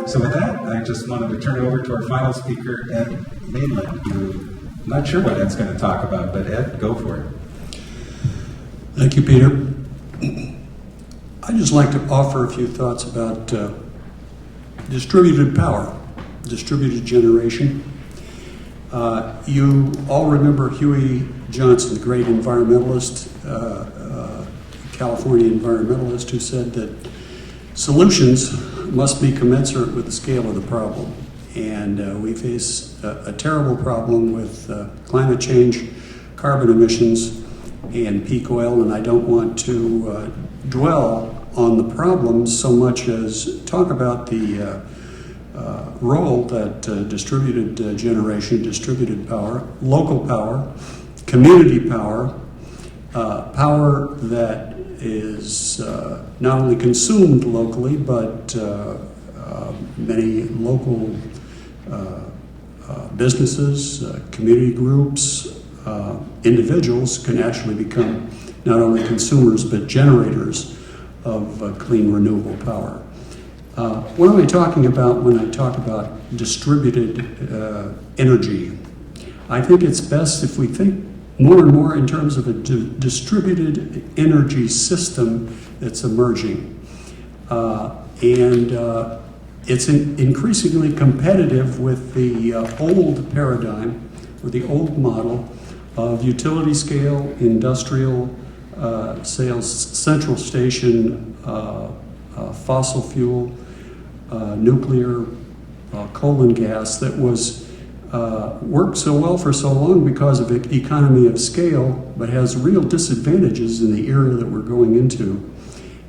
So with that, I just wanted to turn it over to our final speaker, Ed Mainland, who I'm not sure what Ed's going to talk about, but Ed, go for it. Thank you, Peter. I'd just like to offer a few thoughts about distributed power, distributed generation. You all remember Huey Johnson, the great environmentalist, California environmentalist, who said that solutions must be commensurate with the scale of the problem. And we face a terrible problem with climate change, carbon emissions, and peak oil, and I don't want to dwell on the problems so much as talk about the role that distributed generation, distributed power, local power, community power, power that is not only consumed locally, but many local businesses, community groups, individuals can actually become not only consumers but generators of clean renewable power. What am I talking about when I talk about distributed energy? I think it's best if we think more and more in terms of a distributed energy system that's emerging. It's increasingly competitive with the old paradigm, or the old model of utility scale, industrial sales, central station, fossil fuel, nuclear, coal and gas that was worked so well for so long because of economy of scale, but has real disadvantages in the era that we're going into.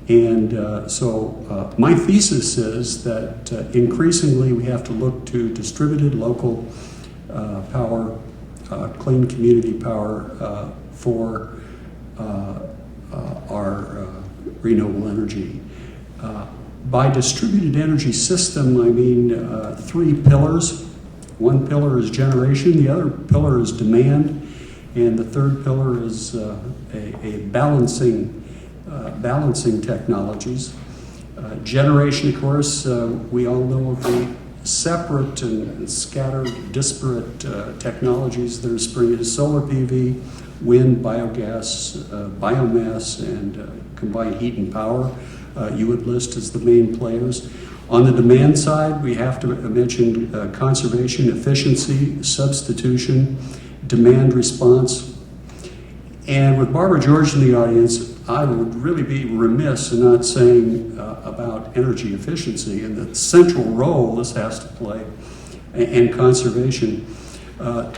And so my thesis is that increasingly we have to look to distributed local power, clean community power for our renewable energy. By distributed energy system, I mean three pillars. One pillar is generation, the other pillar is demand, and the third pillar is a balancing technologies. Generation, of course, we all know of the separate and scattered, disparate technologies that are springing: solar PV, wind, biogas, biomass, and combined heat and power. You would list as the main players. On the demand side, we have to mention conservation, efficiency, substitution, demand response. And with Barbara George in the audience, I would really be remiss in not saying about energy efficiency and the central role this has to play, and conservation.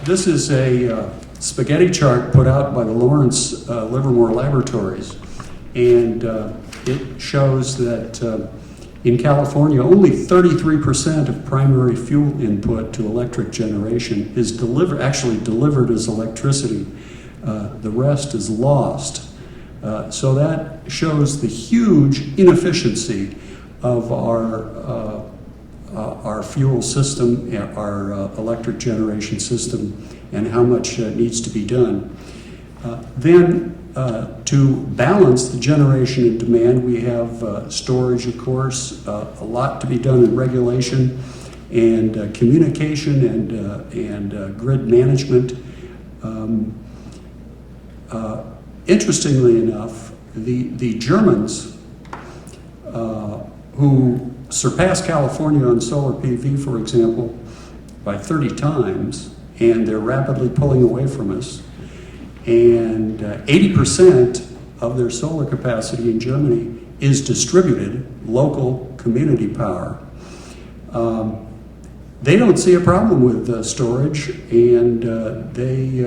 This is a spaghetti chart put out by the Lawrence Livermore Laboratories, and it shows that in California, only 33% of primary fuel input to electric generation is actually delivered as electricity. The rest is lost. So that shows the huge inefficiency of our fuel system, our electric generation system, and how much needs to be done. Then to balance the generation and demand, we have storage, of course, a lot to be done in regulation and communication and grid management. Interestingly enough, the Germans, who surpassed California on solar PV, for example, by 30 times, and they're rapidly pulling away from us, and 80% of their solar capacity in Germany is distributed local community power. They don't see a problem with storage, and they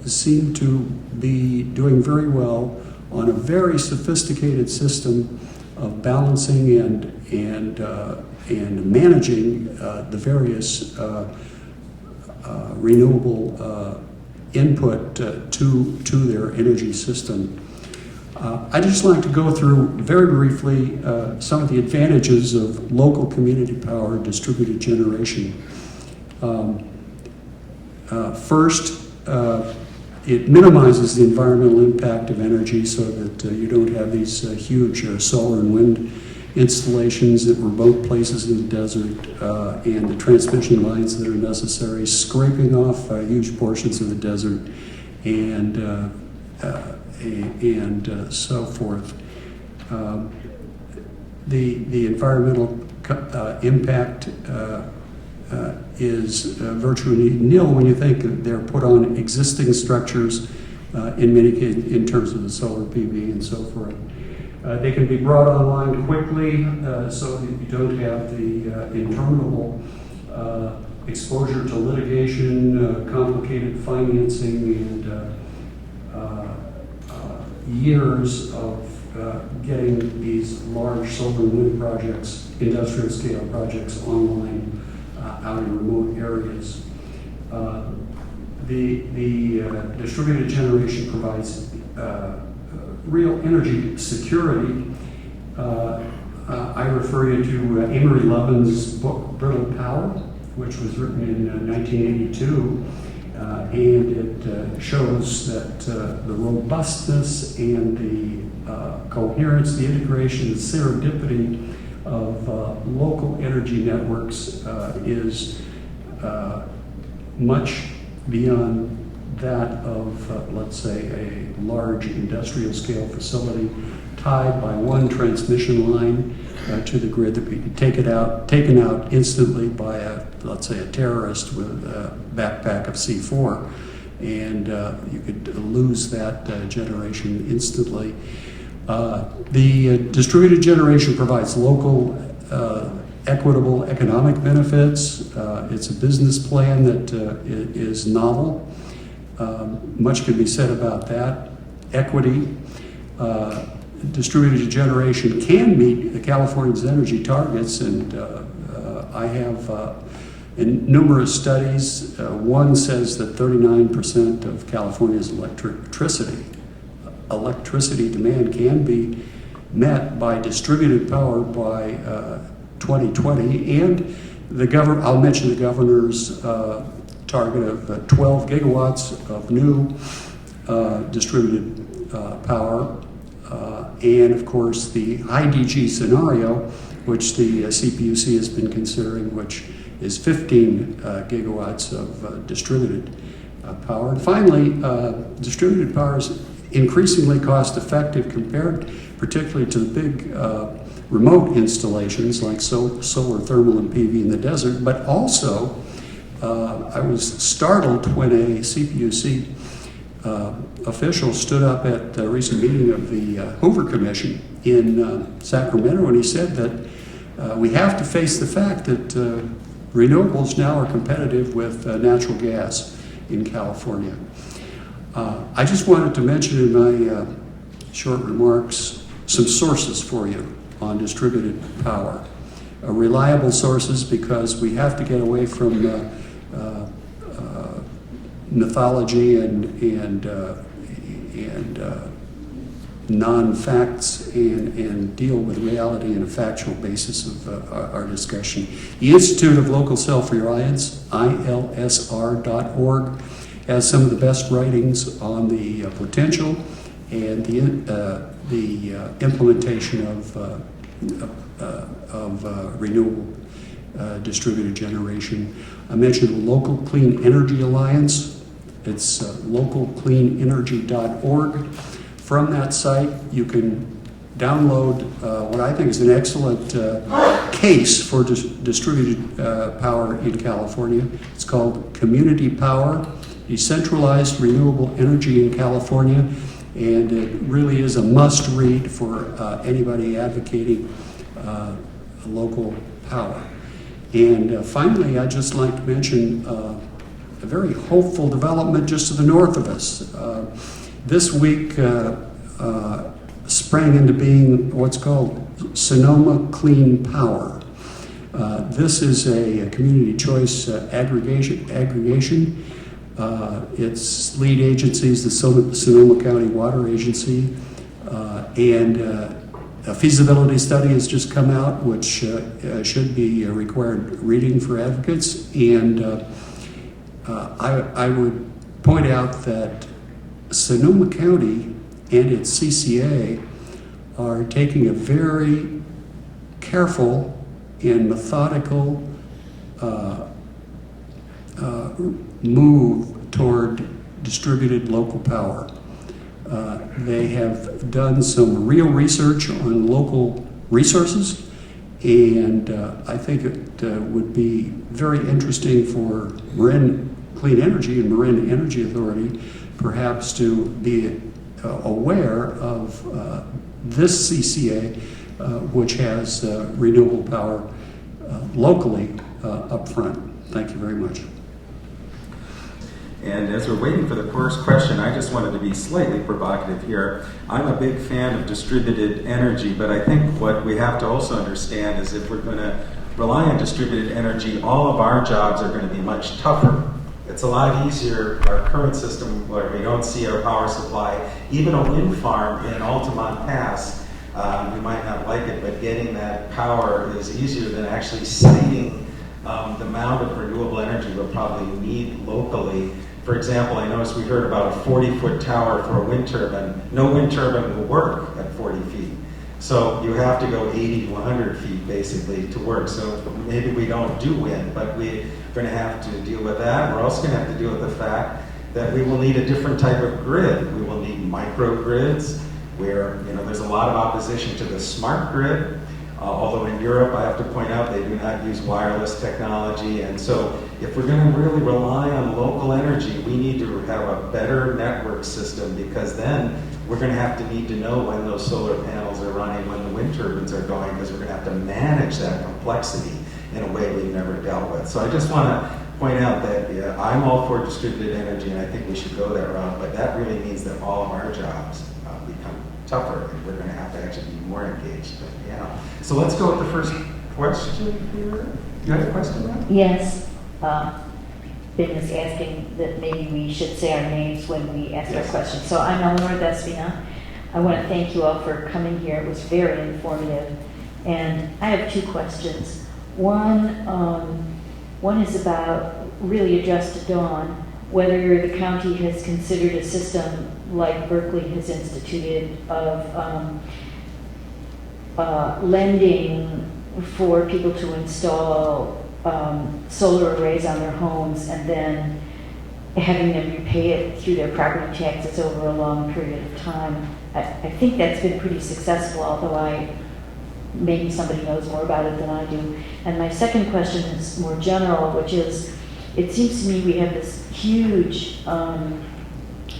seem to be doing very well on a very sophisticated system of balancing and managing the various renewable input to their energy system. I'd just like to go through very briefly some of the advantages of local community power distributed generation. First, it minimizes the environmental impact of energy so that you don't have these huge solar and wind installations at remote places in the desert, and the transmission lines that are necessary, scraping off huge portions of the desert, and so forth. The environmental impact is virtually nil when you think that they're put on existing structures, in many cases, in terms of the solar PV and so forth. They can be brought online quickly, so that you don't have the interminable exposure to litigation, complicated financing, and years of getting these large solar and wind projects, industrial scale projects, online out in remote areas. The distributed generation provides real energy security. I refer you to Amory Lovin's book, Brittle Power, which was written in 1982, and it shows that the robustness and the coherence, the integration, the serendipity of local energy networks is much beyond that of, let's say, a large industrial scale facility tied by one transmission line to the grid that could be taken out instantly by let's say, a terrorist with a backpack of C4, and you could lose that generation instantly. The distributed generation provides local equitable economic benefits. It's a business plan that is novel. Much can be said about that. Equity. Distributed generation can meet the California's energy targets, and I have in numerous studies, one says that 39% of California's electricity demand can be met by distributed power by 2020, and I'll mention the governor's target of 12 gigawatts of new distributed power, and of course the IDG scenario, which the CPUC has been considering, which is 15 gigawatts of distributed power. And finally, distributed power is increasingly cost effective compared particularly to the big remote installations like solar, thermal, and PV in the desert, but also I was startled when a CPUC official stood up at the recent meeting of the Hoover Commission in Sacramento, and he said that we have to face the fact that renewables now are competitive with natural gas in California. I just wanted to mention in my short remarks some sources for you on distributed power. Reliable sources, because we have to get away from mythology and non-facts and deal with reality and a factual basis of our discussion. The Institute of Local Self-Reliance, ILSR.org, has some of the best writings on the potential and the implementation of renewable distributed generation. I mentioned the Local Clean Energy Alliance. It's localcleanenergy.org. From that site, you can download what I think is an excellent case for distributed power in California. It's called Community Power, Decentralized Renewable Energy in California, and it really is a must-read for anybody advocating local power. And finally, I'd just like to mention a very hopeful development just to the north of us. This week sprang into being what's called Sonoma Clean Power. This is a community choice aggregation. Its lead agency is the Sonoma County Water Agency, and a feasibility study has just come out, which should be a required reading for advocates. And I would point out that Sonoma County and its CCA are taking a very careful and methodical move toward distributed local power. They have done some real research on local resources, and I think it would be very interesting for Marin Clean Energy and Marin Energy Authority perhaps to be aware of this CCA, which has renewable power locally up front. Thank you very much. And as we're waiting for the first question, I just wanted to be slightly provocative here. I'm a big fan of distributed energy, but I think what we have to also understand is if we're going to rely on distributed energy, all of our jobs are going to be much tougher. It's a lot easier, our current system where we don't see our power supply, even a wind farm in Altamont Pass, you might not like it, but getting that power is easier than actually siting the amount of renewable energy we'll probably need locally. For example, I noticed we heard about a 40-foot tower for a wind turbine. No wind turbine will work at 40 feet. So you have to go 80 to 100 feet basically to work. So maybe we don't do wind, but we're going to have to deal with that. We're also going to have to deal with the fact that we will need a different type of grid. We will need microgrids where there's a lot of opposition to the smart grid. Although in Europe, I have to point out, they do not use wireless technology. And so if we're going to really rely on local energy, we need to have a better network system, because then we're going to need to know when those solar panels are running, when the wind turbines are going, because we're going to have to manage that complexity in a way we've never dealt with. So I just want to point out that I'm all for distributed energy, and I think we should go that route, but that really means that all of our jobs become tougher, and we're going to have to actually be more engaged. But, so let's go with the first question here. You have a question, Matt? Yes. Ben is asking that maybe we should say our names when we ask our questions. So I'm Eleanor Despina. I want to thank you all for coming here. It was very informative. And I have two questions. One is about, really addressed to Dawn, whether the county has considered a system like Berkeley has instituted of lending for people to install solar arrays on their homes and then having them repay it through their property taxes over a long period of time. I think that's been pretty successful, although maybe somebody knows more about it than I do. And my second question is more general, which is, it seems to me we have this huge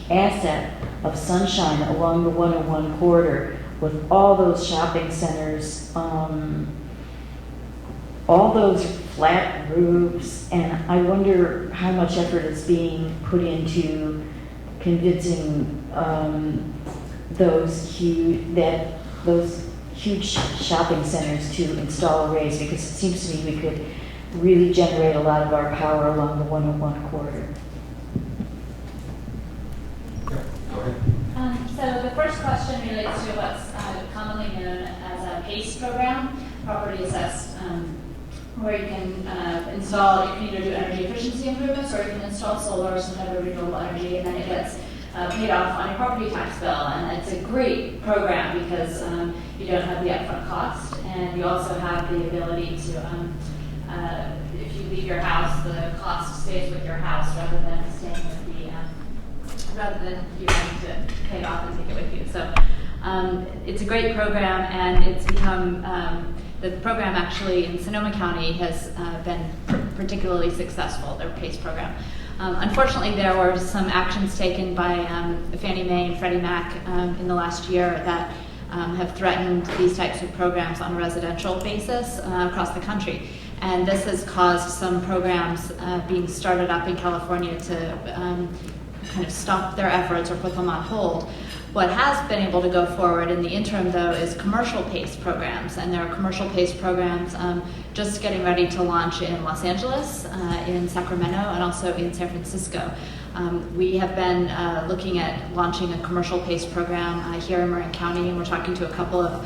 asset of sunshine along the 101 corridor with all those shopping centers, all those flat roofs, and I wonder how much effort is being put into convincing those huge shopping centers to install arrays, because it seems to me we could really generate a lot of our power along the 101 corridor. Go ahead. So the first question relates to what's commonly known as a PACE program, property assessed, where you can install, you can either do energy efficiency improvements or you can install solar or some type of renewable energy, and then it gets paid off on your property tax bill. And it's a great program because you don't have the upfront cost, and you also have the ability to, if you leave your house, the cost stays with your house rather than staying with rather than you having to pay it off and take it with you. So it's a great program, and it's become, the program actually in Sonoma County has been particularly successful, their PACE program. Unfortunately, there were some actions taken by Fannie Mae and Freddie Mac in the last year that have threatened these types of programs on a residential basis across the country. And this has caused some programs being started up in California to kind of stop their efforts or put them on hold. What has been able to go forward in the interim, though, is commercial PACE programs. And there are commercial PACE programs just getting ready to launch in Los Angeles, in Sacramento, and also in San Francisco. We have been looking at launching a commercial PACE program here in Marin County, and we're talking to a couple of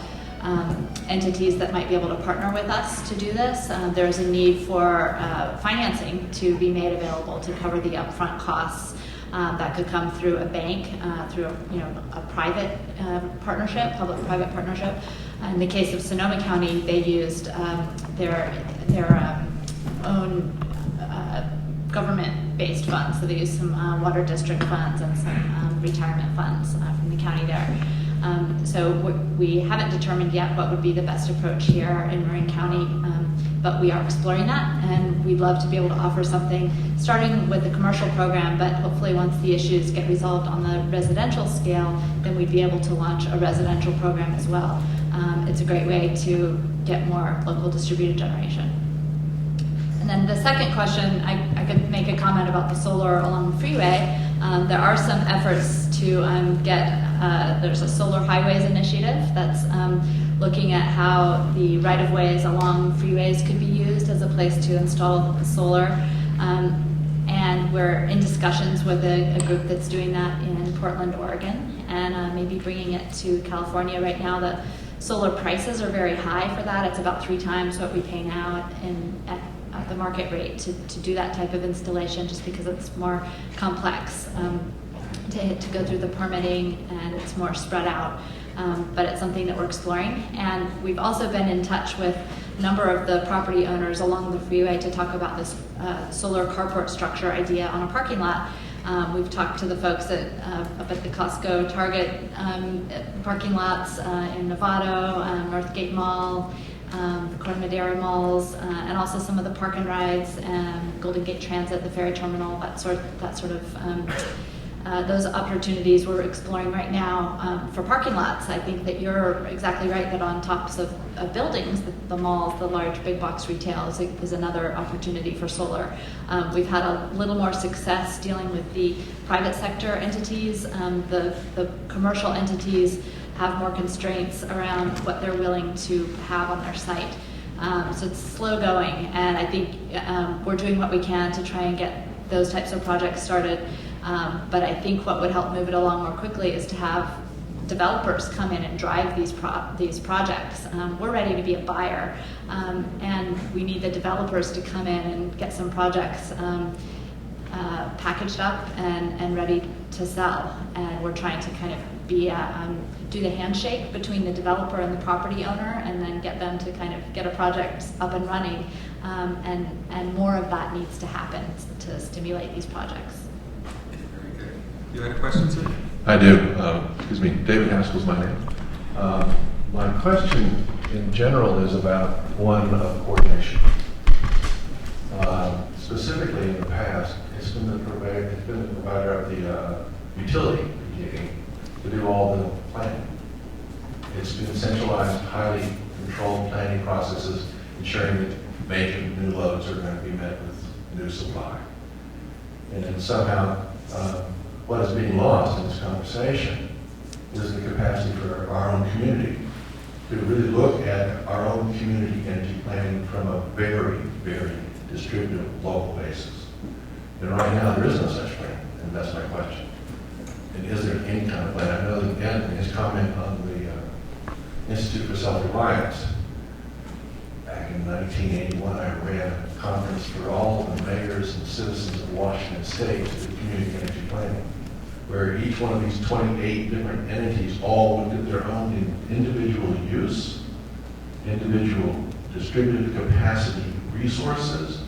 entities that might be able to partner with us to do this. There's a need for financing to be made available to cover the upfront costs that could come through a bank, through a private partnership, public-private partnership. In the case of Sonoma County, they used their own government-based funds. So they used some water district funds and some retirement funds from the county there. So we haven't determined yet what would be the best approach here in Marin County, but we are exploring that, and we'd love to be able to offer something starting with the commercial program, but hopefully once the issues get resolved on the residential scale, then we'd be able to launch a residential program as well. It's a great way to get more local distributed generation. And then the second question, I could make a comment about the solar along the freeway. There are some efforts to there's a solar highways initiative that's looking at how the right-of-ways along freeways could be used as a place to install solar. And we're in discussions with a group that's doing that in Portland, Oregon, and maybe bringing it to California. Right now, the solar prices are very high for that. It's about 3 times what we pay now at the market rate to do that type of installation, just because it's more complex to go through the permitting, and it's more spread out. But it's something that we're exploring. And we've also been in touch with a number of the property owners along the freeway to talk about this solar carport structure idea on a parking lot. We've talked to the folks up at the Costco Target parking lots in Novato, Northgate Mall, the Corte Madera malls, and also some of the park and rides, Golden Gate Transit, the ferry terminal, that sort of those opportunities we're exploring right now for parking lots. I think that you're exactly right that on tops of buildings, the malls, the large big box retail is another opportunity for solar. We've had a little more success dealing with the private sector entities. The commercial entities have more constraints around what they're willing to have on their site. So it's slow going, and I think we're doing what we can to try and get those types of projects started. But I think what would help move it along more quickly is to have developers come in and drive these projects. We're ready to be a buyer, and we need the developers to come in and get some projects packaged up and ready to sell. And we're trying to kind of do the handshake between the developer and the property owner, and then get them to kind of get a project up and running. And more of that needs to happen to stimulate these projects. Very good. You had a question, sir? I do. Excuse me. David Haskell's my name. My question in general is about one of coordination. Specifically, in the past, it's been the provider of the utility to do all the planning. It's been centralized, highly controlled planning processes, ensuring that major new loads are going to be met with new supply. And then somehow, what is being lost in this conversation is the capacity for our own community to really look at our own community energy planning from a very, very distributed local basis. And right now, there is no such plan, and that's my question. And is there any kind of plan? I know that again, in his comment on the Institute for Self-Reliance, back in 1981, I ran a conference for all the mayors and citizens of Washington State to do community energy planning, where each one of these 28 different entities all looked at their own individual use, individual distributed capacity resources,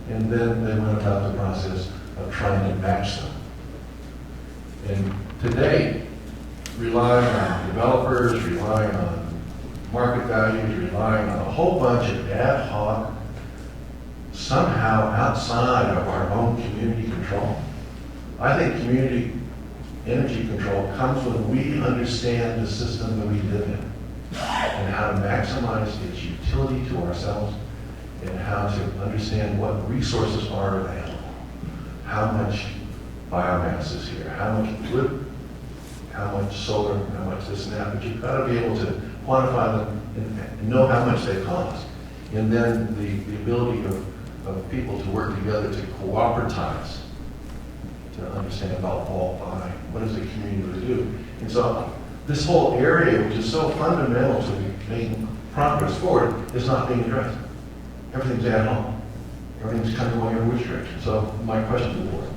and then they went about the process of trying to match them. And today, relying on developers, relying on market values, relying on a whole bunch of ad hoc, somehow outside of our own community control. I think community energy control comes when we understand the system that we live in and how to maximize its utility to ourselves and how to understand what resources are available, how much biomass is here, how much wood, how much solar, how much this and that, but you've got to be able to quantify them and know how much they cost. And then the ability of people to work together to cooperatize, to understand about bulk buying, what does the community do? And so this whole area, which is so fundamental to making progress forward, is not being addressed. Everything's at home. Everything's kind of going in which direction. So my question to the board.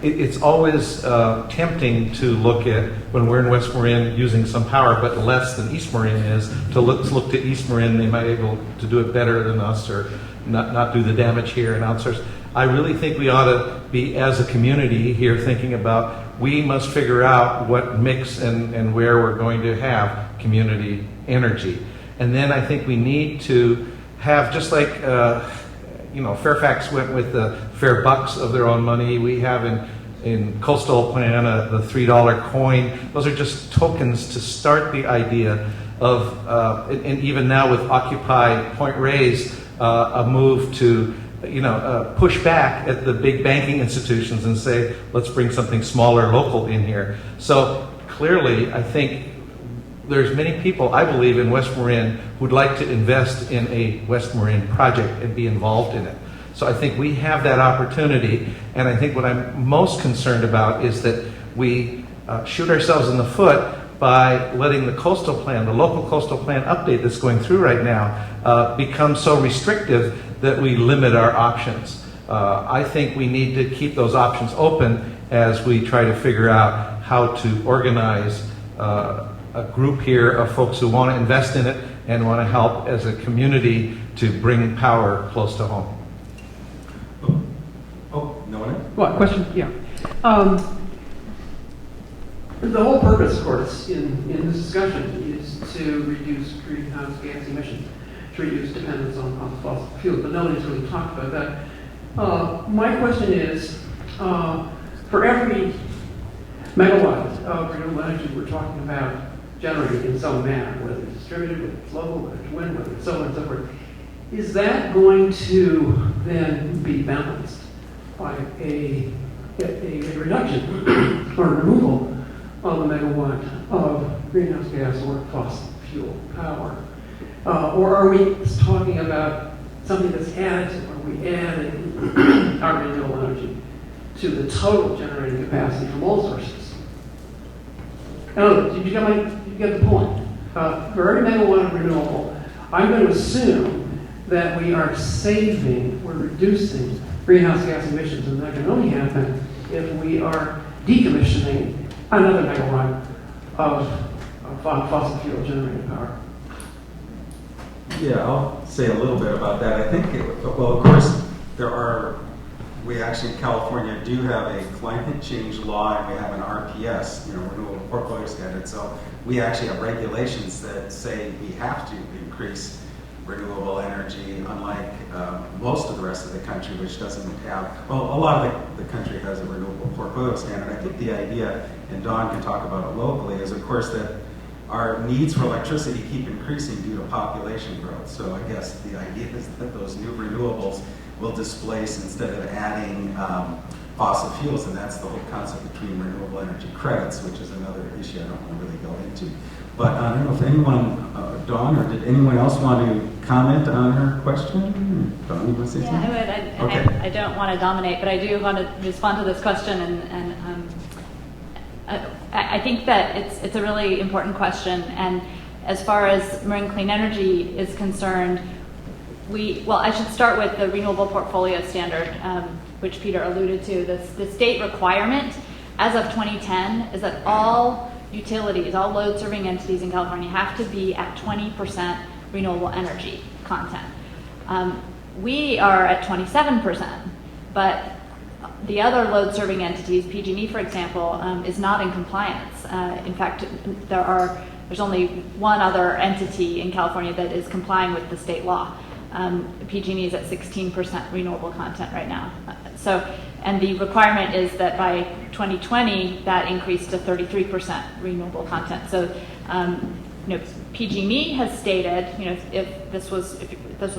it's always tempting to look at, when we're in West Marin, using some power, but less than East Marin is, to look to East Marin. They might be able to do it better than us, or not do the damage here and outsource. I really think we ought to be, as a community here, thinking about, we must figure out what mix and where we're going to have community energy. And then I think we need to have, just like Fairfax went with the fair bucks of their own money. We have in Coastal Plan the $3 coin. Those are just tokens to start the idea of, and even now with Occupy Point Reyes, a move to push back at the big banking institutions and say, let's bring something smaller, local in here. So clearly, I think there's many people, I believe, in West Marin who'd like to invest in a West Marin project and be involved in it. So I think we have that opportunity, and I think what I'm most concerned about is that we shoot ourselves in the foot by letting the coastal plan, the local coastal plan update that's going through right now, become so restrictive that we limit our options. I think we need to keep those options open as we try to figure out how to organize a group here of folks who want to invest in it and want to help as a community to bring power close to home. Oh, no one else? What, question? Yeah. The whole purpose, of course, in this discussion is to reduce greenhouse gas emissions, to reduce dependence on fossil fuels, but nobody's really talked about that. My question is, for every megawatt of renewable energy we're talking about generated in some manner, whether it's distributed, whether it's local, whether it's wind, whether it's so on and so forth, is that going to then be balanced by a reduction or removal of a megawatt of greenhouse gas or fossil fuel power? Or are we talking about something that's additive? Are we adding our renewable energy to the total generating capacity from all sources? In other words, you get the point. For every megawatt of renewable, I'm going to assume that we are we're reducing greenhouse gas emissions, and that can only happen if we are decommissioning another megawatt of fossil fuel generated power. Yeah, I'll say a little bit about that. I think, well, of course, we actually in California do have a climate change law, and we have an RPS, Renewable Portfolio Standard. So we actually have regulations that say we have to increase renewable energy, unlike most of the rest of the country, which doesn't have, well, a lot of the country has a renewable portfolio standard. I think the idea, and Dawn can talk about it locally, is of course that our needs for electricity keep increasing due to population growth. So I guess the idea is that those new renewables will displace instead of adding fossil fuels, and that's the whole concept between renewable energy credits, which is another issue I don't want to really go into. But I don't know if anyone, Dawn, or did anyone else want to comment on her question? Dawn, you want to say something? Yeah, I would. Okay. I don't want to dominate, but I do want to respond to this question, and I think that it's a really important question. And as far as Marin Clean Energy is concerned, I should start with the Renewable Portfolio Standard, which Peter alluded to. The state requirement as of 2010 is that all utilities, all load-serving entities in California have to be at 20% renewable energy content. We are at 27%, but the other load-serving entities, PG&E, for example, is not in compliance. In fact, there's only one other entity in California that is complying with the state law. PG&E is at 16% renewable content right now. And the requirement is that by 2020, that increased to 33% renewable content. So, PG&E has stated, if this was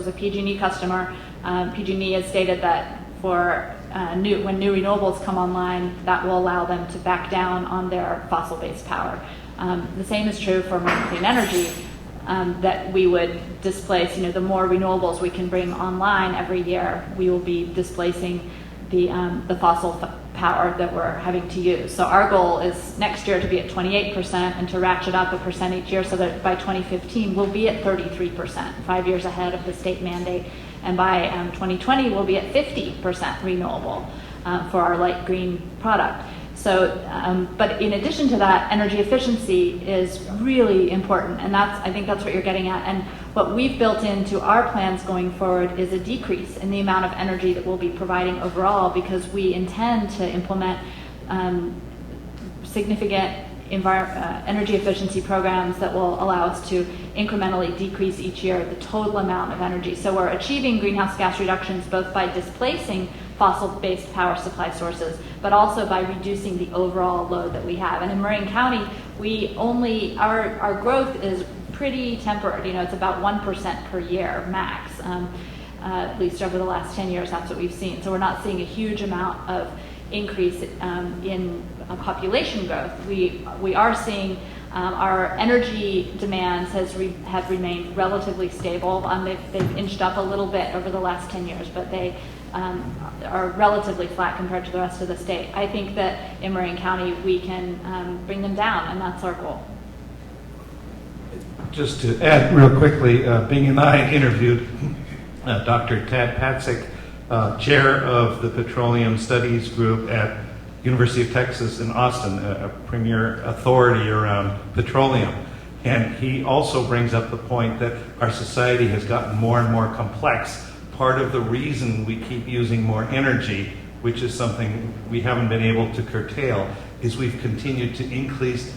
a PG&E customer, PG&E has stated that for when new renewables come online, that will allow them to back down on their fossil-based power. The same is true for Marin Clean Energy, that we would displace, the more renewables we can bring online every year, we will be displacing the fossil power that we're having to use. So our goal is next year to be at 28% and to ratchet up a percent each year so that by 2015 we'll be at 33%, 5 years ahead of the state mandate. And by 2020 we'll be at 50% renewable. for our light green product. So, but in addition to that, energy efficiency is really important, and I think that's what you're getting at. And what we've built into our plans going forward is a decrease in the amount of energy that we'll be providing overall, because we intend to implement significant energy efficiency programs that will allow us to incrementally decrease each year the total amount of energy. So we're achieving greenhouse gas reductions both by displacing fossil-based power supply sources, but also by reducing the overall load that we have. And in Marin County, our growth is pretty tempered. It's about 1% per year max. At least over the last 10 years, that's what we've seen. So we're not seeing a huge amount of increase in population growth. We are seeing our energy demands have remained relatively stable. They've inched up a little bit over the last 10 years, but they are relatively flat compared to the rest of the state. I think that in Marin County we can bring them down, and that's our goal. Just to add real quickly, Bing and I interviewed Dr. Tad Patzek, chair of the Petroleum Studies Group at University of Texas in Austin, a premier authority around petroleum. And he also brings up the point that our society has gotten more and more complex. Part of the reason we keep using more energy, which is something we haven't been able to curtail, is we've continued to increase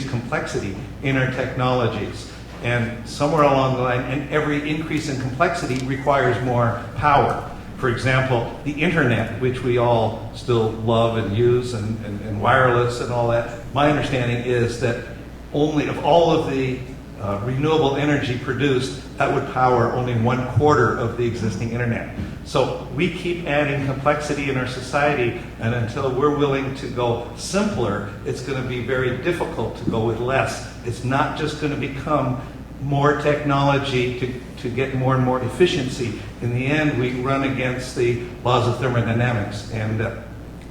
complexity in our technologies. And somewhere along the line, and every increase in complexity requires more power. For example, the internet, which we all still love and use, and wireless and all that, my understanding is that only of all of the renewable energy produced, that would power only 1/4 of the existing internet. So we keep adding complexity in our society, and until we're willing to go simpler, it's going to be very difficult to go with less. It's not just going to become more technology to get more and more efficiency. In the end, we run against the laws of thermodynamics, and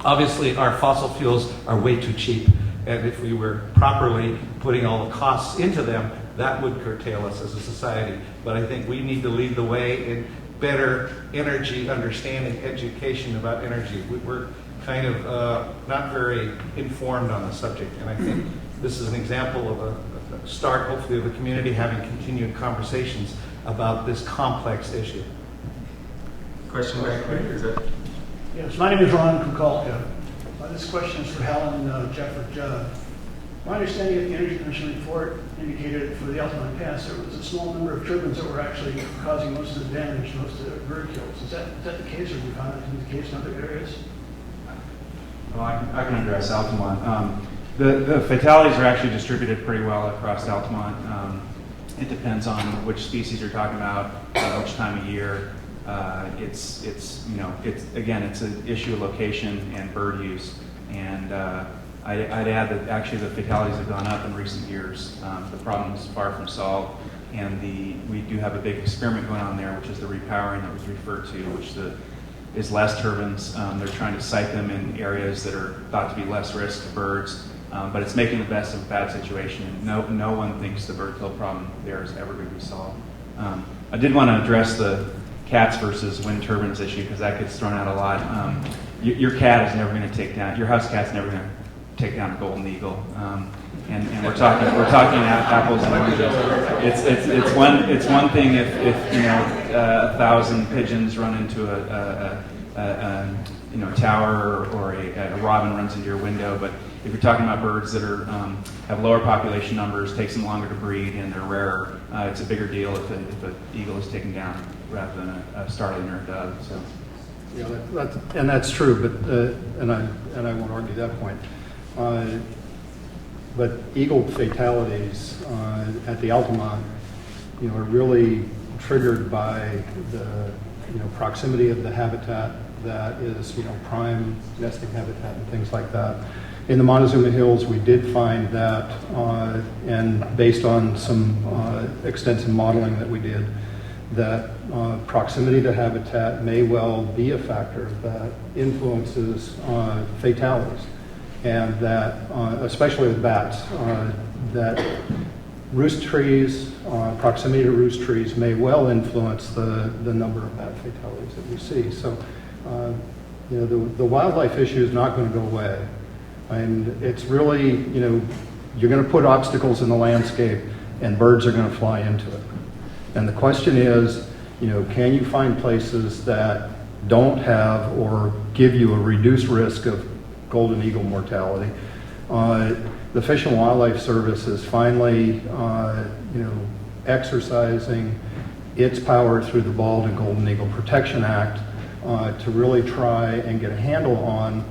obviously our fossil fuels are way too cheap, and if we were properly putting all the costs into them, that would curtail us as a society. But I think we need to lead the way in better energy understanding, education about energy. We're kind of not very informed on the subject, and I think this is an example of a start, hopefully, of the community having continued conversations about this complex issue. Question back here, is it? Yes, my name is Ron Kukalka. This question is for Helen, Jeff, or Judd. My understanding of the Energy Commission report indicated for the Altamont Pass there was a small number of turbines that were actually causing most of the damage, most of the bird kills. Is that the case, or have you found that to be the case in other areas? Well, I can address Altamont. The fatalities are actually distributed pretty well across Altamont. It depends on which species you're talking about, which time of year. It's an issue of location and bird use. And I'd add that actually the fatalities have gone up in recent years. The problem is far from solved, and we do have a big experiment going on there, which is the repowering that was referred to, which is less turbines. They're trying to site them in areas that are thought to be less risk to birds. But it's making the best of a bad situation. No one thinks the bird kill problem there is ever going to be solved. I did want to address the cats versus wind turbines issue, because that gets thrown out a lot. Your cat is never going to take down, your house cat's never going to take down a golden eagle. And we're talking apples and oranges. It's one thing if 1,000 pigeons run into a tower, or a robin runs into your window, but if you're talking about birds that have lower population numbers, takes them longer to breed, and they're rarer, it's a bigger deal if an eagle is taken down rather than a starling or a dove. So. Yeah, that's true, but and I won't argue that point. But eagle fatalities at the Altamont, are really triggered by the proximity of the habitat that is prime nesting habitat and things like that. In the Montezuma Hills, we did find that, and based on some extensive modeling that we did, that proximity to habitat may well be a factor that influences fatalities, and that, especially with bats, that roost trees, proximity to roost trees may well influence the number of bat fatalities that we see. So you know, the wildlife issue is not going to go away. And it's really, you know, you're going to put obstacles in the landscape and birds are going to fly into it. And the question is, you know, can you find places that don't have or give you a reduced risk of golden eagle mortality? The Fish and Wildlife Service is finally, you know, exercising its power through the Bald and Golden Eagle Protection Act to really try and get a handle on,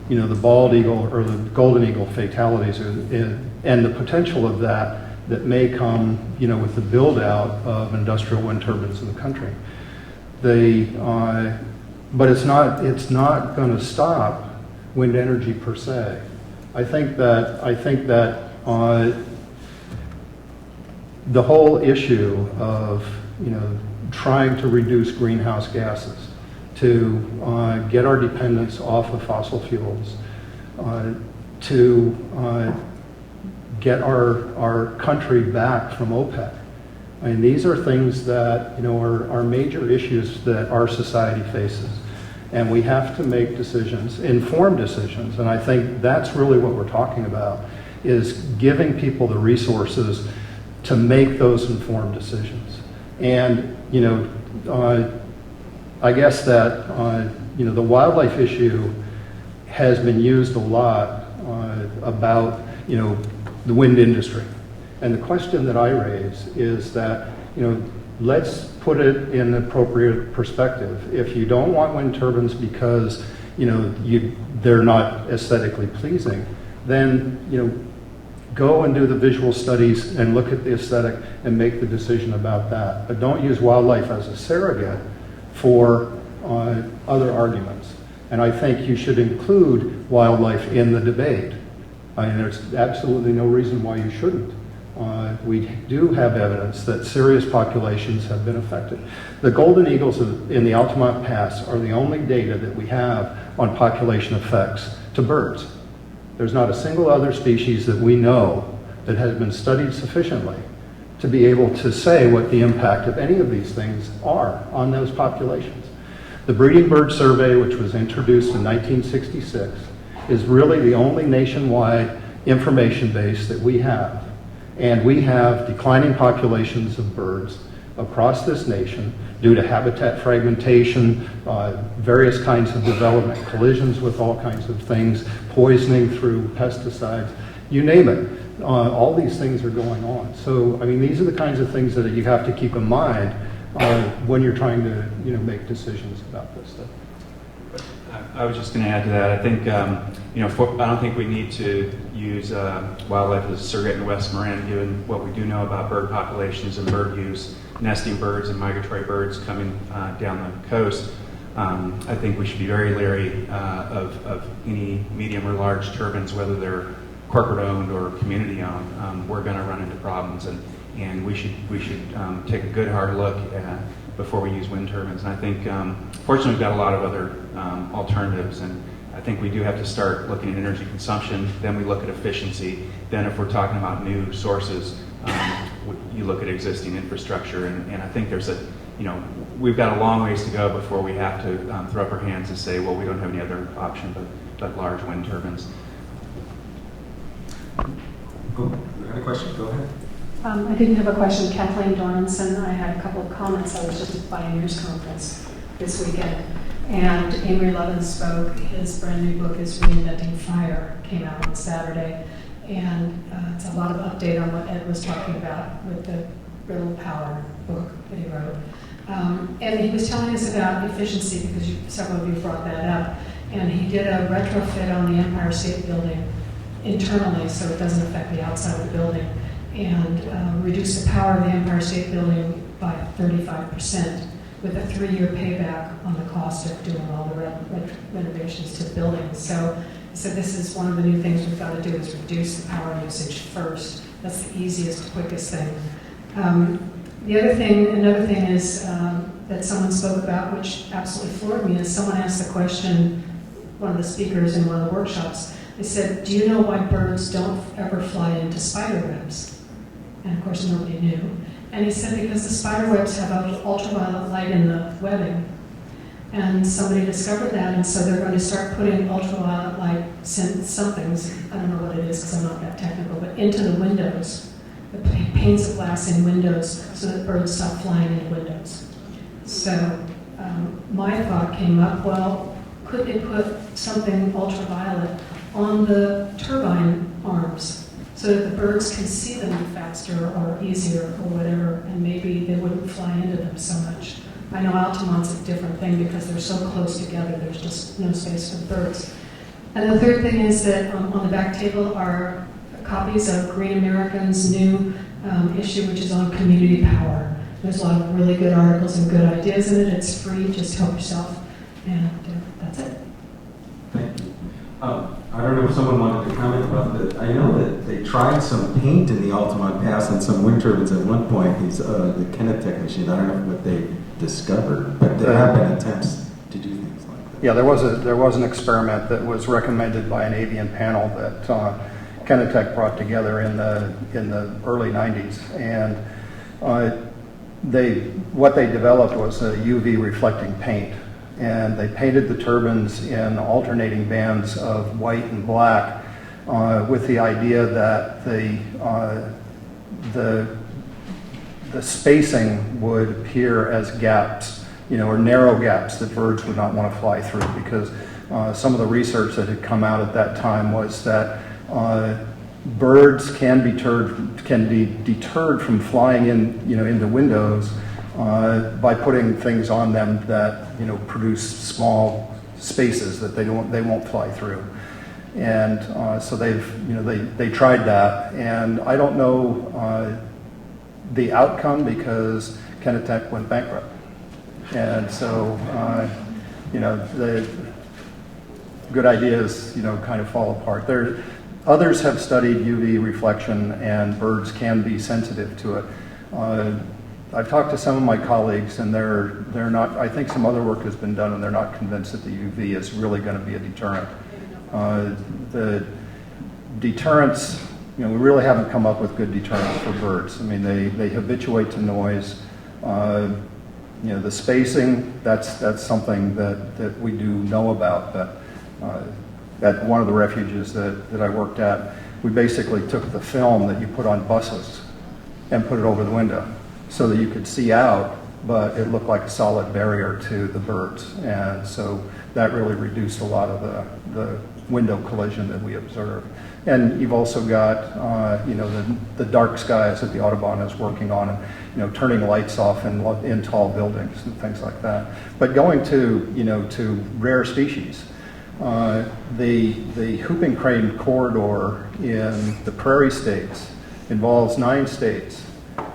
you know, the bald eagle or the golden eagle fatalities and the potential of that may come, you know, with the build out of industrial wind turbines in the country. But it's not going to stop wind energy per se. I think that the whole issue of, you know, trying to reduce greenhouse gases, to get our dependence off of fossil fuels, to get our country back from OPEC. I mean, these are things that, you know, are major issues that our society faces. And we have to make decisions, informed decisions. And I think that's really what we're talking about, is giving people the resources to make those informed decisions. And, you know, I guess that, you know, the wildlife issue has been used a lot about, you know, the wind industry. And the question that I raise is that, you know, let's put it in appropriate perspective. If you don't want wind turbines because, you know, they're not aesthetically pleasing, then, you know, go and do the visual studies and look at the aesthetic and make the decision about that. But don't use wildlife as a surrogate for other arguments. And I think you should include wildlife in the debate. I mean, there's absolutely no reason why you shouldn't. We do have evidence that serious populations have been affected. The golden eagles in the Altamont Pass are the only data that we have on population effects to birds. There's not a single other species that we know that has been studied sufficiently to be able to say what the impact of any of these things are on those populations. The Breeding Bird Survey, which was introduced in 1966, is really the only nationwide information base that we have. And we have declining populations of birds across this nation due to habitat fragmentation, various kinds of development, collisions with all kinds of things, poisoning through pesticides, you name it. All these things are going on. So, I mean, these are the kinds of things that you have to keep in mind when you're trying to, you know, make decisions about this stuff. I was just going to add to that. I think, you know, I don't think we need to use wildlife as a surrogate in West Marin, given what we do know about bird populations and bird use, nesting birds and migratory birds coming down the coast. I think we should be very leery of any medium or large turbines, whether they're corporate owned or community owned. We're going to run into problems, and we should take a good hard look before we use wind turbines. And I think, fortunately, we've got a lot of other alternatives, and I think we do have to start looking at energy consumption. Then we look at efficiency. Then, if we're talking about new sources, you look at existing infrastructure. And I think there's we've got a long ways to go before we have to throw up our hands and say, well, we don't have any other option but large wind turbines. Oh, you had a question? Go ahead. I didn't have a question. Kathleen Dormanson. I had a couple of comments. I was just at the Pioneers Conference this weekend, and Amory Levin spoke. His brand new book is Reinventing Fire, came out on Saturday, and it's a lot of update on what Ed was talking about with the Brittle Power book that he wrote. And he was telling us about efficiency, because several of you brought that up, and he did a retrofit on the Empire State Building internally so it doesn't affect the outside of the building, and reduce the power of the Empire State Building by 35%, with a 3-year payback on the cost of doing all the renovations to the building. So this is one of the new things we've got to do, is reduce the power usage first. That's the easiest, quickest thing. Another thing is that someone spoke about, which absolutely floored me, is someone asked the question, one of the speakers in one of the workshops, they said, do you know why birds don't ever fly into spider webs? And of course nobody knew. And he said, because the spider webs have ultraviolet light in the webbing, And somebody discovered that, and so they're going to start putting ultraviolet light somethings, I don't know what it is because I'm not that technical, but into the windows, the panes of glass in windows, so that birds stop flying into windows. So my thought came up, well, could they put something ultraviolet on the turbine arms so that the birds can see them faster or easier or whatever, and maybe they wouldn't fly into them so much. I know Altamont's a different thing because they're so close together, there's just no space for the birds. And the third thing is that on the back table are copies of Green American's new issue, which is on community power. There's a lot of really good articles and good ideas in it. It's free, just help yourself. And that's it. Thank you. I don't know if someone wanted to comment about that. I know that they tried some paint in the Altamont Pass on some wind turbines at one point, the Kinetech machine. I don't know what they discovered, but there have been attempts to do things like that. Yeah, there was an experiment that was recommended by an avian panel that Kinetech brought together in the early 90s, and what they developed was a UV reflecting paint, and they painted the turbines in alternating bands of white and black with the idea that the spacing would appear as gaps, or narrow gaps that birds would not want to fly through, because some of the research that had come out at that time was that birds can be deterred from flying into windows by putting things on them that produce small spaces that they won't fly through. And so they tried that, and I don't know the outcome because Kinetech went bankrupt, and so the good ideas kind of fall apart. Others have studied UV reflection, and birds can be sensitive to it. I've talked to some of my colleagues, and they're not. I think some other work has been done, and they're not convinced that the UV is really going to be a deterrent. The deterrents, we really haven't come up with good deterrents for birds. I mean, they habituate to noise. The spacing, that's something that we do know about. But at one of the refuges that I worked at, we basically took the film that you put on buses and put it over the window so that you could see out, but it looked like a solid barrier to the birds. And so that really reduced a lot of the window collision that we observed. And you've also got, the dark skies that the Audubon is working on, and turning lights off in tall buildings and things like that. But going to rare species, the whooping crane corridor in the prairie states involves 9 states,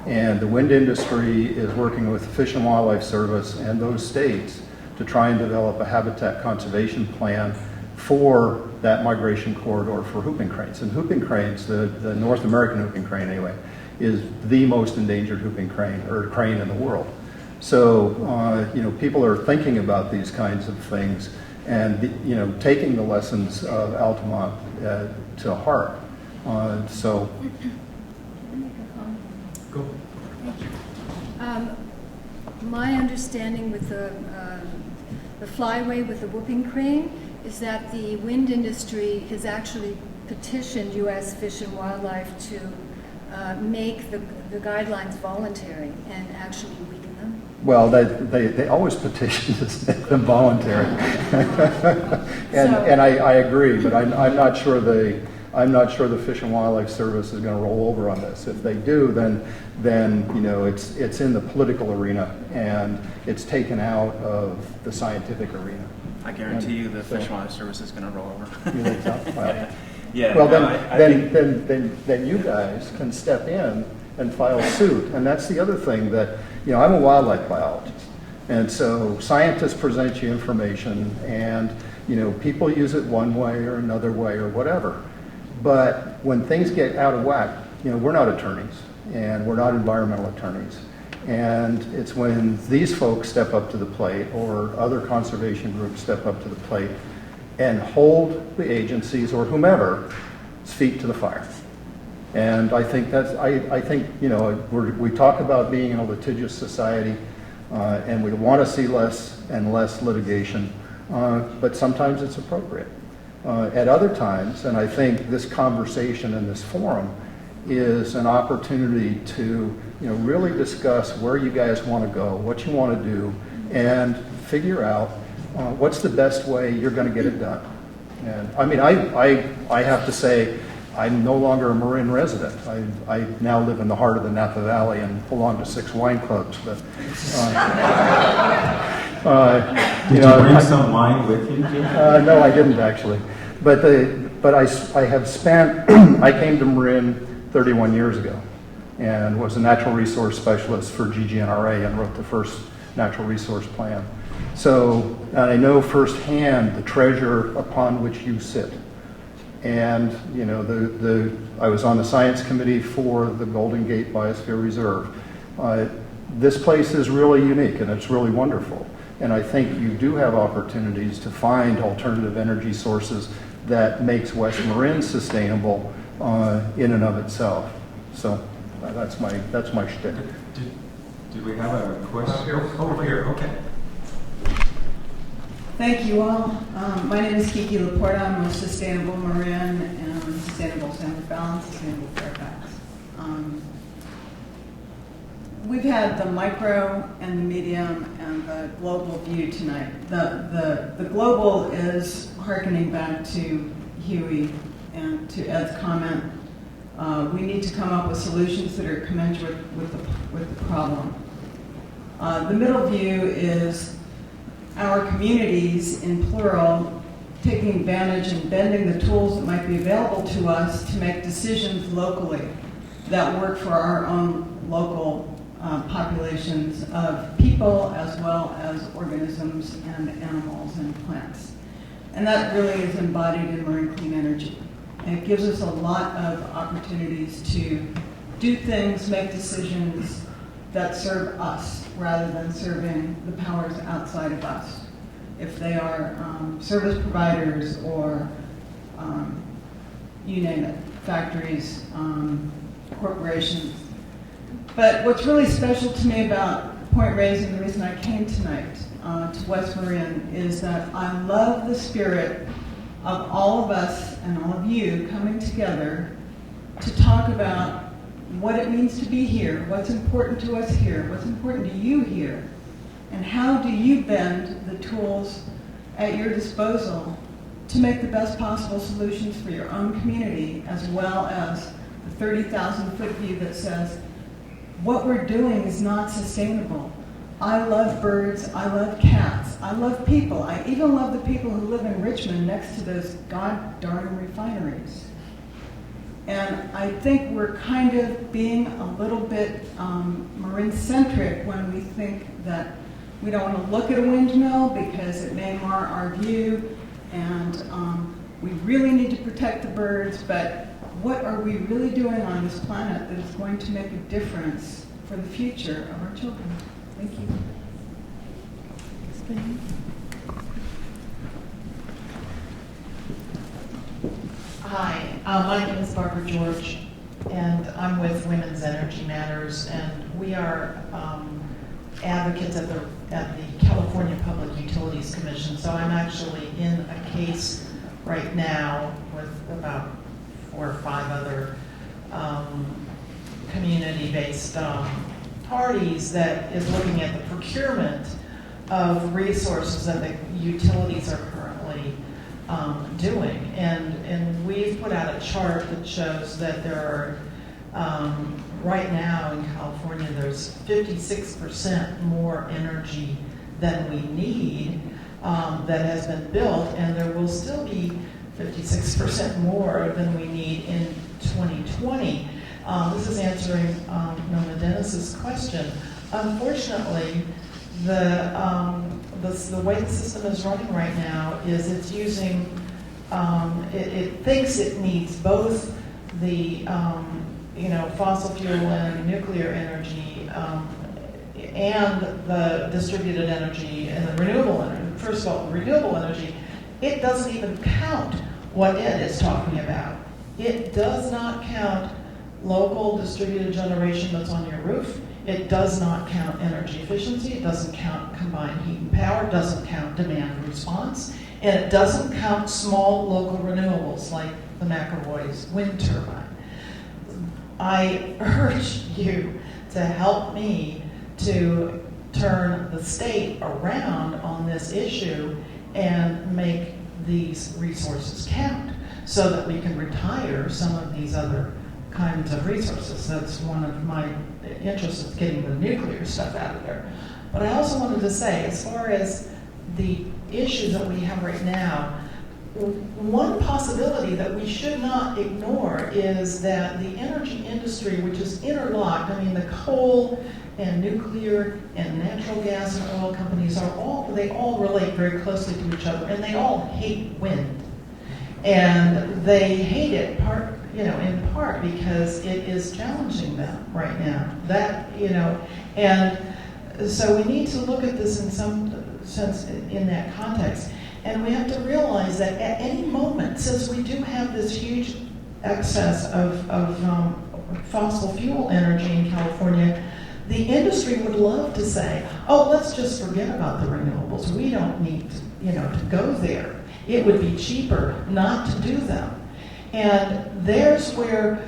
and the wind industry is working with the Fish and Wildlife Service and those states to try and develop a habitat conservation plan for that migration corridor for whooping cranes. And whooping cranes, the North American whooping crane anyway, is the most endangered whooping crane, or crane in the world. So, people are thinking about these kinds of things and, taking the lessons of Altamont to heart. So. Go. My understanding with the flyway with the whooping crane is that the wind industry has actually petitioned U.S. Fish and Wildlife to make the guidelines voluntary and actually weaken them. Well, they always petition to make them voluntary, and I agree, but I'm not sure the Fish and Wildlife Service is going to roll over on this. If they do, then it's in the political arena and it's taken out of the scientific arena. I guarantee you the Fish and Wildlife Service is going to roll over. You think so? Well, yeah. Well, no, then you guys can step in and file suit. And that's the other thing that, I'm a wildlife biologist. And so scientists present you information and, people use it one way or another way or whatever. But when things get out of whack, we're not attorneys and we're not environmental attorneys. And it's when these folks step up to the plate or other conservation groups step up to the plate and hold the agencies or whomever's feet to the fire. And I think we talk about being in a litigious society. And we want to see less and less litigation, but sometimes it's appropriate. At other times, and I think this conversation in this forum is an opportunity to really discuss where you guys want to go, what you want to do, and figure out what's the best way you're going to get it done. And I mean, I have to say, I'm no longer a Marin resident. I now live in the heart of the Napa Valley and belong to 6 wine clubs. But did you bring some wine with you, Jim? No, I didn't actually. But I have spent. I came to Marin 31 years ago, and was a natural resource specialist for GGNRA and wrote the first natural resource plan. So I know firsthand the treasure upon which you sit. And I was on the science committee for the Golden Gate Biosphere Reserve. This place is really unique and it's really wonderful. And I think you do have opportunities to find alternative energy sources that makes West Marin sustainable in and of itself. So that's my shtick. Did we have a question? Over here, okay. Thank you all. My name is Kiki Laporta. I'm with Sustainable Marin and Sustainable San Balance, Sustainable Fairfax. We've had the micro and the medium and the global view tonight. The global is hearkening back to Huey and to Ed's comment. We need to come up with solutions that are commensurate with the problem. The middle view is our communities, in plural, taking advantage and bending the tools that might be available to us to make decisions locally that work for our own local populations of people as well as organisms and animals and plants. And that really is embodied in Marine Clean Energy. And it gives us a lot of opportunities to do things, make decisions that serve us rather than serving the powers outside of us. If they are service providers or you name it, factories, corporations. But what's really special to me about the point raised and the reason I came tonight to West Marin is that I love the spirit of all of us and all of you coming together to talk about what it means to be here, what's important to us here, what's important to you here, and how do you bend the tools at your disposal to make the best possible solutions for your own community, as well as the 30,000-foot view that says, what we're doing is not sustainable. I love birds, I love cats, I love people. I even love the people who live in Richmond next to those god darn refineries. And I think we're kind of being a little bit Marin-centric when we think that we don't want to look at a windmill because it may mar our view, and we really need to protect the birds, but what are we really doing on this planet that is going to make a difference for the future of our children? Thank you. Hi, my name is Barbara George, and I'm with Women's Energy Matters, and we are advocates at the California Public Utilities Commission. So I'm actually in a case right now with about 4 or 5 other community-based parties that is looking at the procurement of resources that the utilities are currently doing. And we've put out a chart that shows that there are, right now in California, there's 56% more energy than we need that has been built, and there will still be 56% more than we need in 2020. This is answering Nona Dennis's question. Unfortunately, the way the system is running right now is it's using, it thinks it needs both the fossil fuel and nuclear energy and the distributed energy and the renewable energy. First of all, renewable energy, it doesn't even count what Ed is talking about. It does not count local distributed generation that's on your roof. It does not count energy efficiency, it doesn't count combined heat and power, it doesn't count demand response, and it doesn't count small local renewables like the McElroy's wind turbine. I urge you to help me to turn the state around on this issue and make these resources count so that we can retire some of these other kinds of resources. That's one of my interests, is getting the nuclear stuff out of there. But I also wanted to say, as far as the issues that we have right now, one possibility that we should not ignore is that the energy industry, which is interlocked, I mean the coal and nuclear and natural gas and oil companies they all relate very closely to each other, and they all hate wind. And they hate it in part because it is challenging them right now. And so we need to look at this in some sense in that context. And we have to realize that at any moment, since we do have this huge excess of fossil fuel energy in California, the industry would love to say, oh, let's just forget about the renewables. We don't need to go there. It would be cheaper not to do them. And there's where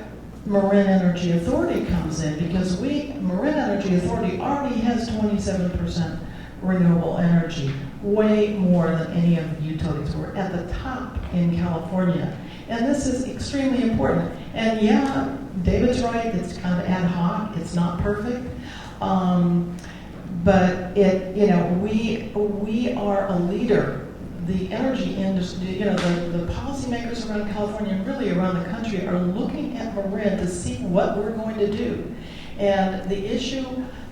Marin Energy Authority comes in, because Marin Energy Authority already has 27% renewable energy, way more than any of the utilities. We're at the top in California. And this is extremely important. And yeah, David's right, it's kind of ad hoc, it's not perfect. But we are a leader. The energy industry, the policymakers around California and really around the country are looking at Marin to see what we're going to do. And the issue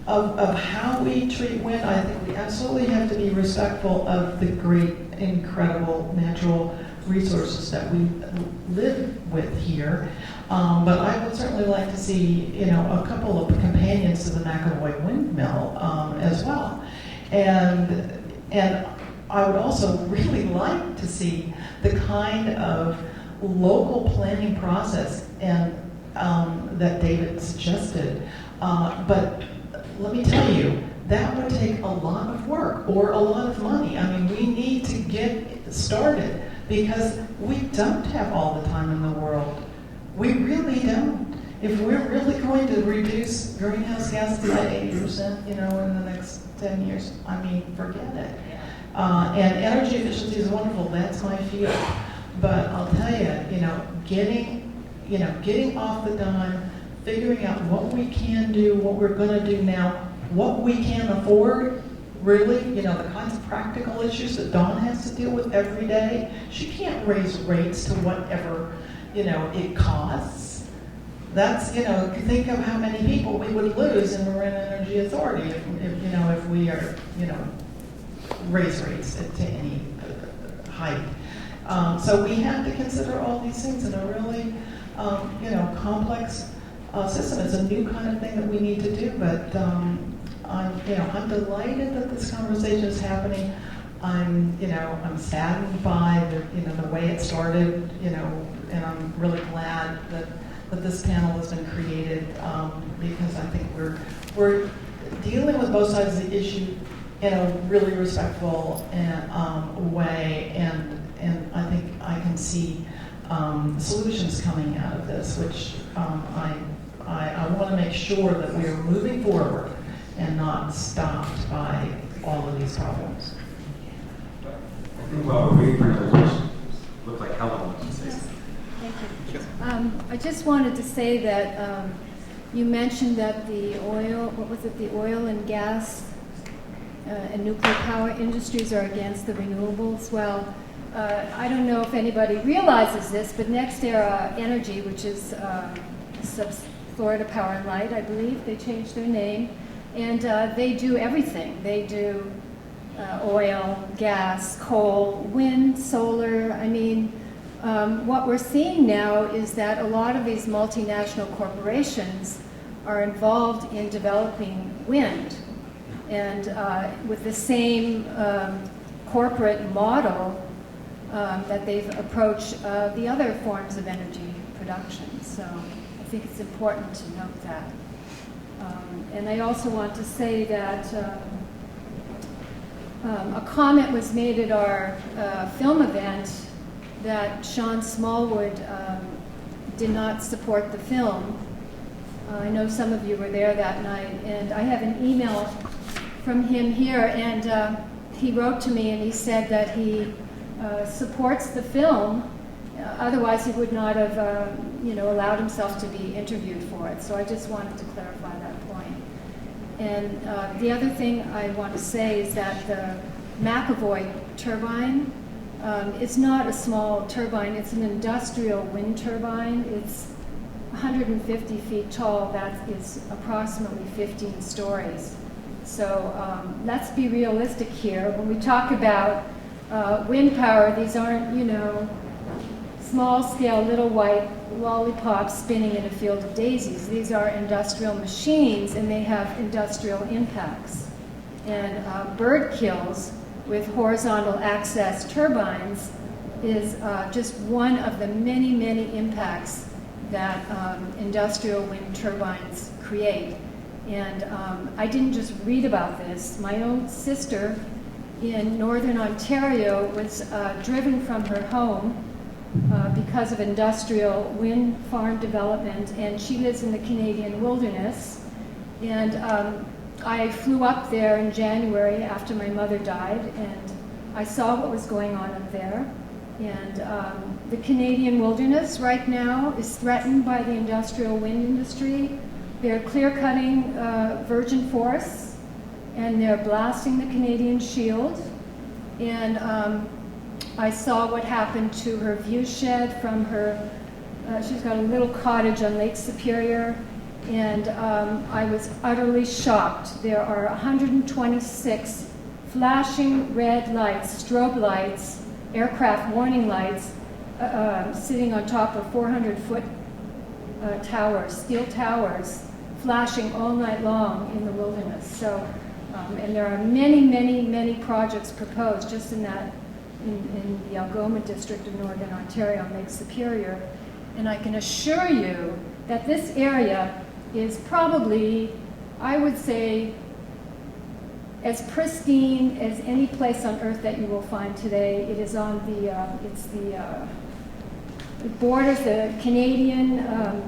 of how we treat wind, I think we absolutely have to be respectful of the great, incredible natural resources that we live with here. But I would certainly like to see, a couple of companions to the McElroy windmill as well. And I would also really like to see the kind of local planning process and that David suggested. But let me tell you, that would take a lot of work or a lot of money. I mean, we need to get started because we don't have all the time in the world. We really don't. If we're really going to reduce greenhouse gases by 80%, in the next 10 years, I mean, forget it. And energy efficiency is wonderful. That's my field. But I'll tell you, getting off the dime, figuring out what we can do, what we're going to do now, what we can afford, really, the kinds of practical issues that Dawn has to deal with every day. She can't raise rates to whatever, it costs. That's, think of how many people we would lose in Marin Energy Authority if we are, raise rates to any height. So we have to consider all these things in a really, complex system. It's a new kind of thing that we need to do, but I'm delighted that this conversation is happening. I'm saddened by the way it started, and I'm really glad that this panel has been created because I think we're dealing with both sides of the issue in a really respectful way, and I think I can see solutions coming out of this, which I want to make sure that we are moving forward and not stopped by all of these problems. I think while we're waiting for another question, look like Helen wants to say something. Thank you. I just wanted to say that you mentioned that the oil and gas and nuclear power industries are against the renewables. Well, I don't know if anybody realizes this, but NextEra Energy, which is Florida Power and Light, I believe, they changed their name, and they do everything. They do oil, gas, coal, wind, solar. I mean, what we're seeing now is that a lot of these multinational corporations are involved in developing wind, and with the same corporate model that they've approached the other forms of energy production. So I think it's important to note that. And I also want to say that a comment was made at our film event that Sean Smallwood did not support the film. I know some of you were there that night, and I have an email from him here, and he wrote to me and he said that he supports the film. Otherwise, he would not have, allowed himself to be interviewed for it. So I just wanted to clarify that point. And the other thing I want to say is that the McAvoy turbine is not a small turbine. It's an industrial wind turbine. It's 150 feet tall. That is approximately 15 stories. So let's be realistic here. When we talk about wind power, these aren't, small-scale little white lollipops spinning in a field of daisies. These are industrial machines, and they have industrial impacts. And bird kills with horizontal access turbines is just one of the many, many impacts that industrial wind turbines create. And I didn't just read about this. My own sister in Northern Ontario was driven from her home because of industrial wind farm development, and she lives in the Canadian wilderness. And I flew up there in January after my mother died, and I saw what was going on up there. And the Canadian wilderness right now is threatened by the industrial wind industry. They're clear-cutting virgin forests, and they're blasting the Canadian Shield. And I saw what happened to her view shed from her, she's got a little cottage on Lake Superior, and I was utterly shocked. There are 126 flashing red lights, strobe lights, aircraft warning lights, sitting on top of 400-foot towers, steel towers, flashing all night long in the wilderness. So, and there are many, many, many projects proposed just in that, in the Algoma district of Northern Ontario, Lake Superior. And I can assure you that this area is probably, I would say, as pristine as any place on earth that you will find today. It is on the, it borders the Canadian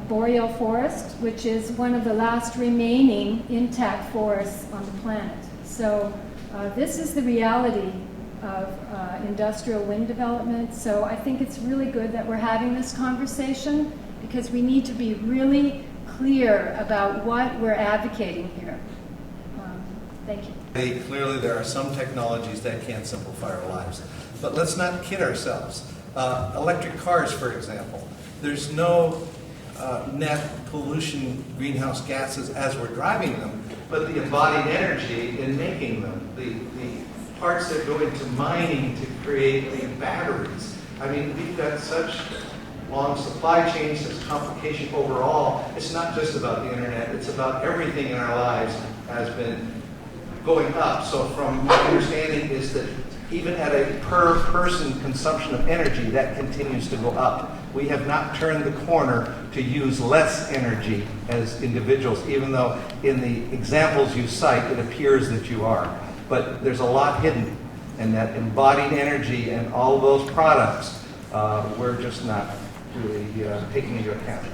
boreal forest, which is one of the last remaining intact forests on the planet. So this is the reality of industrial wind development. So I think it's really good that we're having this conversation, because we need to be really clear about what we're advocating here. Thank you. Clearly there are some technologies that can simplify our lives. But let's not kid ourselves. Electric cars, for example, there's no net pollution greenhouse gases as we're driving them, but the embodied energy in making them, the parts that go into mining to create the batteries. I mean, we've got such long supply chains, there's complication overall. It's not just about the internet, it's about everything in our lives has been going up. So from my understanding is that even at a per person consumption of energy, that continues to go up. We have not turned the corner to use less energy as individuals, even though in the examples you cite, it appears that you are. But there's a lot hidden, and that embodied energy and all those products, we're just not really taking into account.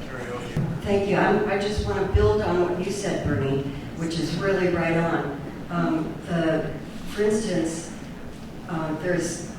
Thank you. I just want to build on what you said, Bernie, which is really right on. For instance, there's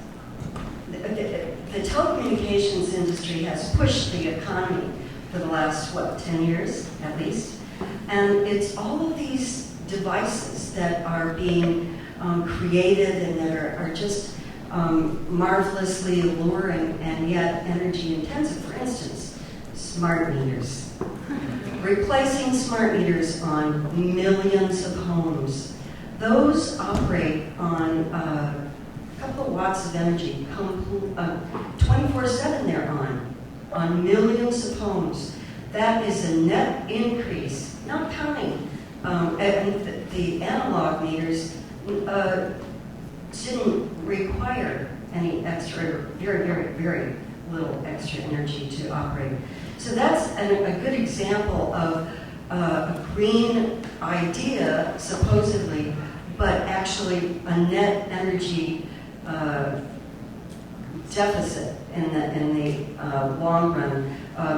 the telecommunications industry has pushed the economy for the last, 10 years at least. And it's all of these devices that are being created and that are just marvelously alluring and yet energy intensive. For instance, smart meters. Replacing smart meters on millions of homes. Those operate on a couple of watts of energy, 24/7 they're on millions of homes. That is a net increase, not counting the analog meters didn't require any extra, very, very, very little extra energy to operate. So that's a good example of a green idea, supposedly, but actually a net energy deficit in the long run.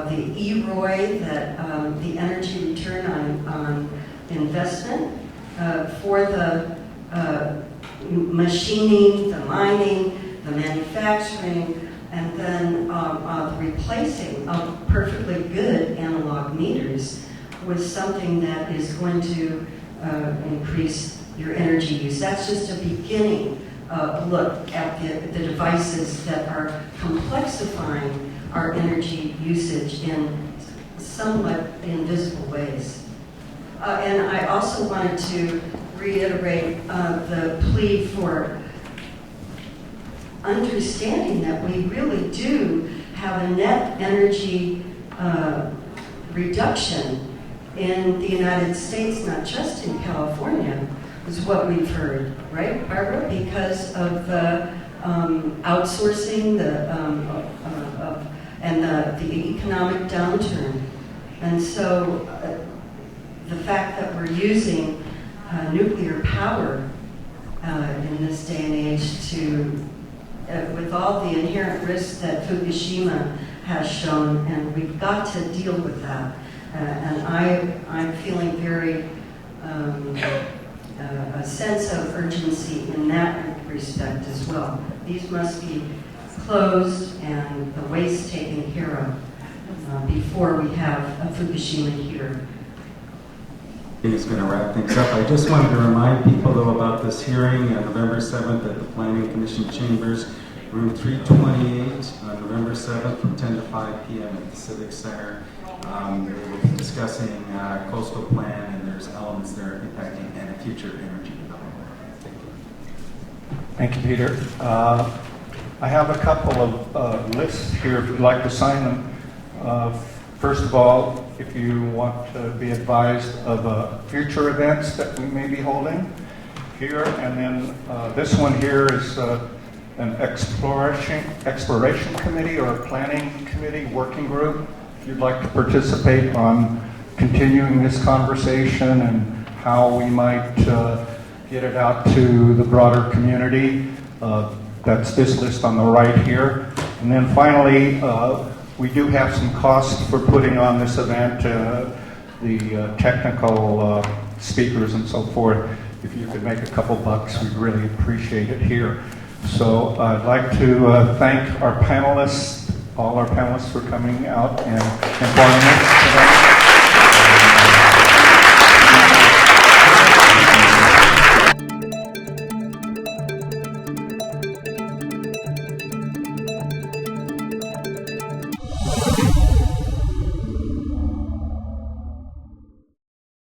The EROI, that the energy return on investment for the machining, the mining, the manufacturing, and then the replacing of perfectly good analog meters with something that is going to increase your energy use. That's just a beginning look at the devices that are complexifying our energy usage in somewhat invisible ways. And I also wanted to reiterate the plea for understanding that we really do have a net energy reduction in the United States, not just in California, is what we've heard, right, Barbara? Because of the outsourcing, and the economic downturn. And so the fact that we're using nuclear power in this day and age to, with all the inherent risks that Fukushima has shown, and we've got to deal with that. And I'm feeling very a sense of urgency in that respect as well. These must be closed and the waste taken care of before we have a Fukushima here. Is going to wrap things up. I just wanted to remind people, though, about this hearing on November 7th at the Planning Commission Chambers, room 328, on November 7th from 10 to 5 p.m. at the Civic Center. We will be discussing coastal plan, and there's elements there impacting and future energy development. Thank you, Peter. I have a couple of lists here if you'd like to sign them. First of all, if you want to be advised of future events that we may be holding here, and then this one here is an exploration committee or a planning committee working group. If you'd like to participate on continuing this conversation and how we might get it out to the broader community, that's this list on the right here. And then finally, we do have some costs for putting on this event, the technical speakers and so forth. If you could make a couple bucks, we'd really appreciate it here. So I'd like to thank our panelists, all our panelists for coming out and informing us today.